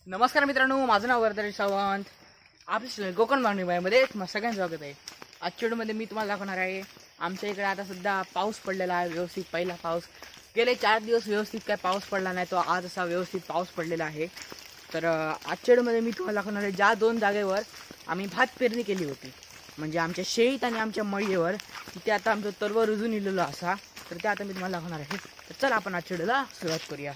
नमस्कार मित्रांनो, माझं नाव वर्धन सावंत. आपल्या कोकण मागणीमध्ये सगळ्यांचं स्वागत आहे. आजच्या व्हिडिओमध्ये मी तुम्हाला दाखवणार आहे आमच्या इकडे आता सध्या पाऊस पडलेला आहे. व्यवस्थित पहिला पाऊस. गेले 4 दिवस व्यवस्थित काय पाऊस पडला नाही, तो आज असा व्यवस्थित पाऊस पडलेला आहे. तर आजच्या व्हिडिओमध्ये मी तुम्हाला दाखवणार आहे ज्या 2 जागेवर आम्ही भात पेरणी केली होती, म्हणजे आमच्या शेत आणि आमच्या मळीवर, तिथे आता आमचं तर्व रुजून इलेलं असा. तर ते आता मी तुम्हाला दाखवणार आहे. तर चला आपण आजच्या व्हिडिओला सुरुवात करूया.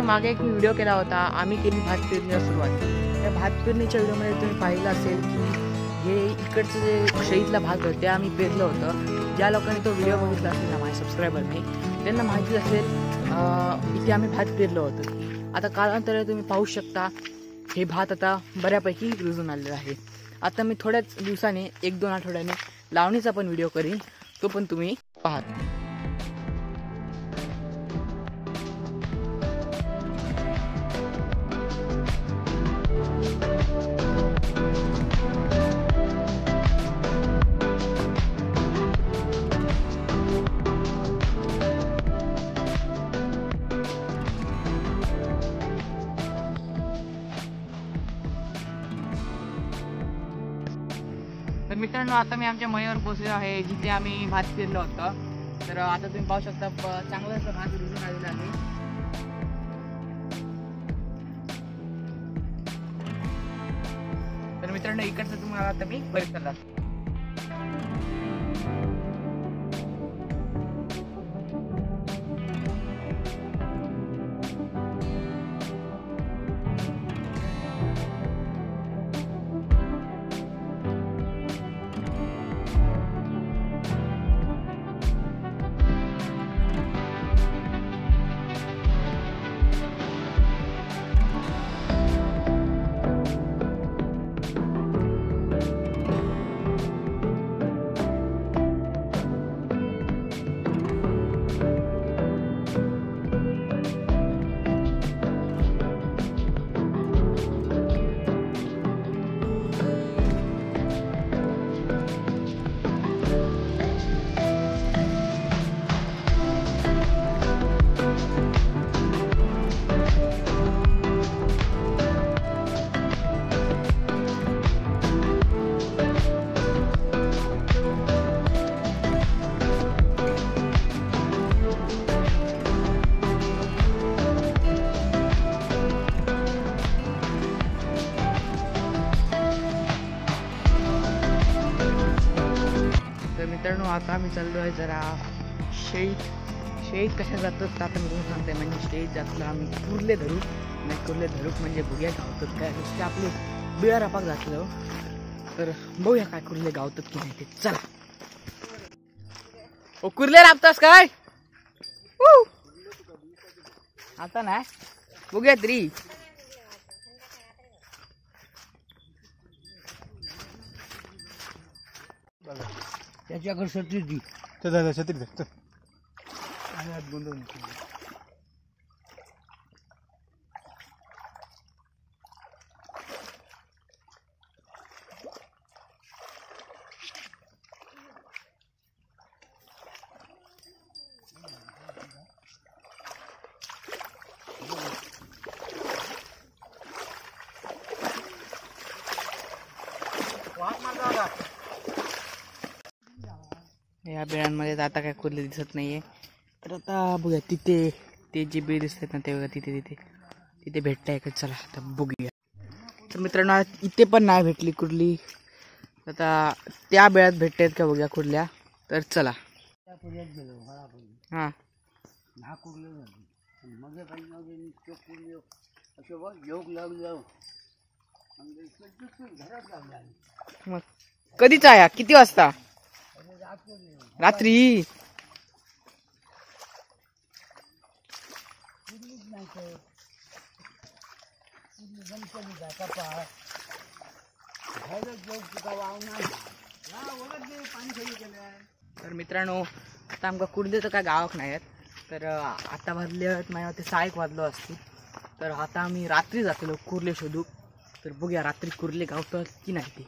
मागे एक व्हिडिओ केला होता, आम्ही केली भात पेरणीला सुरुवात. त्या भात पेरणीच्या व्हिडिओमध्ये तुम्ही पाहिलं असेल की हे इकडचं जे शेतीतला भात होतं ते आम्ही पेरलं होतं. ज्या लोकांनी तो व्हिडिओ बघितला असेल ना, माझ्या सबस्क्रायबरने, त्यांना माहिती असेल इथे आम्ही भात पेरलं होतं. आता कालांतराने तुम्ही पाहू शकता हे भात आता बऱ्यापैकी रुजून आलेलं आहे. आता मी थोड्याच दिवसाने 1-2 आठवड्याने लावणीचा पण व्हिडिओ करीन, तो पण तुम्ही पाहा. तर मित्रांनो आता मी आमच्या मळीवर पोहोचलो आहे जिथे आम्ही भात पेरलं होतं. तर आता तुम्ही पाहू शकता चांगलं असं भात रुजून आलेलं आहे. तर मित्रांनो इकडचं तुम्हाला आता मी बरेच करणार. मित्रांनो आता आम्ही चाललो आहे जरा शेत कशा जातात आता मी तुम्हाला सांगते. म्हणजे शेत जातलं आम्ही कुर्ले धरूक म्हणजे बघूया गावतात काय नुसते आपले बिळा रापाक जातलं. तर बघूया काय कुर्ले गावतात की नाही ते. चला ओ कुर्ले राबतास काय आता नाही बघूया तरी. त्याच्याकडे छत्री दी छत्री दे या बिळांमध्ये आता काय कुर्ले दिसत नाहीये. तर आता बघूया तिथे ते जे बीळ दिसतात ना ते बघा तिथे भेटताय का. चला आता बघूया. तर मित्रांनो इथे पण नाही भेटली कुर्ली. आता त्या बिळात भेटतात का बघूया कुर्ल्या. तर चला हां मग कधीच आहे किती वाजता रात्री. तर मित्रांनो आता आमका कुर्ले तर काय गावाक नाही आहेत. तर आता वाजले आहेत माझ्या ते 6 वाजलो असतील. तर आता आम्ही रात्री जातलो कुर्ले शोधू. तर बघूया रात्री कुर्ले गावतात की नाही ते.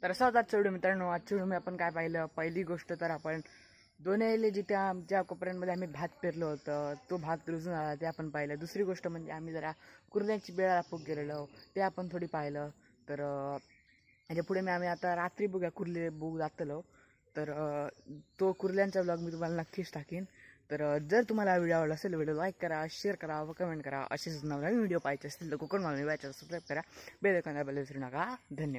तर असं होता आजचा व्हिडिओ मित्रांनो. आजच्या व्हिडिओ आपण काय पाहिलं. पहिली गोष्ट तर आपण दोन्हीले जिथे आमच्या कोपऱ्यांमध्ये आम्ही भात पेरलं होतं तो भात रुजून आला ते आपण पाहिलं. दुसरी गोष्ट म्हणजे आम्ही जरा कुर्ल्यांची बेळा रापूक गेलेलो ते आपण थोडी पाहिलं. तर याच्या पुढे आम्ही आता रात्री बघूया कुर्ले बघू जातलो. तर तो कुर्ल्यांचा ब्लॉग मी तुम्हाला नक्कीच टाकीन. तर जर तुम्हाला हा व्हिडिओ आवडला असेल व्हिडिओ लाईक करा, शेअर करा व कमेंट करा. असेच नवीन व्हिडिओ पाहायचे असतील तर कोकण मागणी सबस्क्राईब करा. बेल आयकॉन दाबायला विसरू नका. धन्यवाद.